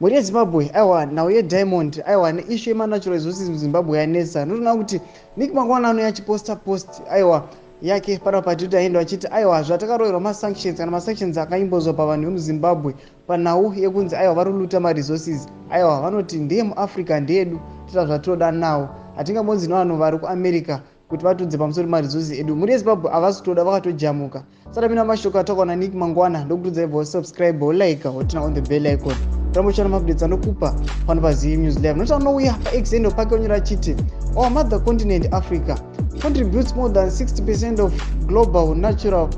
muri yeZimbabwe aiwa nhau yeDiamond aiwa neissue yemanatural resources muZimbabwe yanetsa. Ndinoona kuti Nick Mangwana anoyachiposta post aiwa yake para patwitter aenda achiti aiwa zvatakaroverwa masanctions kana masanctions akaimbozwa pavanhu vemuZimbabwe panhau yekunzi aiwa vari kuluta maresources aiwa vanoti ndeye muAfrica ndeyedu tita zvatoda nawo hatingambonzi nevanhu vari kuAmerica kuti vatudze pamusoro pemaresources edu. Muri yeZimbabwe havasi kutoda vakatojamuka. Saka mina mashoko ataukwa naNick Mangwana ndokudza ibvo subscribe like wotina on the bell icon tamuchana mabudets anokupa pano paZim News Live. Noti anouya paexendo pake onyora achiti our mother continent Africa contributes more than 60% of global natural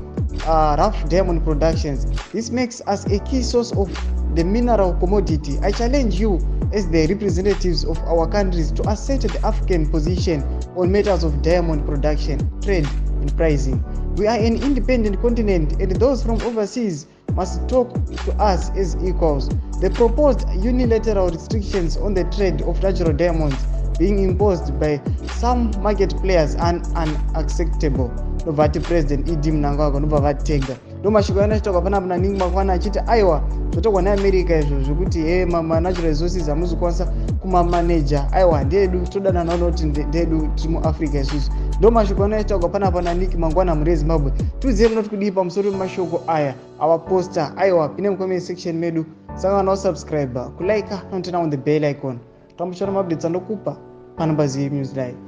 rough diamond productions. This makes us a key source of the mineral commodity. I challenge you as the representatives of our countries to assert the African position on matters of diamond production, trade and pricing. We are an independent continent and those from overseas must talk to us as equals. The proposed unilateral restrictions on the trade of natural diamonds being imposed by some market players are unacceptable. Novati President Idi Mnangagwa nobva vatega. Ndo mashoko anachitoka pana pana Nick Mangwana achiti aiwa zvotokwa neAmerica izvo zvokuti natural resources hamuzokwanisa kumamanager aiwa ndedu todana nawo noti ndedu tiri muAfrica isusu. Ndo mashoko anachitoka pana pana Nick Mangwana muri yeZimbabwe. Tuzive kuti kudii pamusoro pemashoko aya avaposta aiwa pine mucomment section medu. Saka kana usubscribe kulike notina on the bell icon tamuchana mabudets anokupa pano paZim News Live.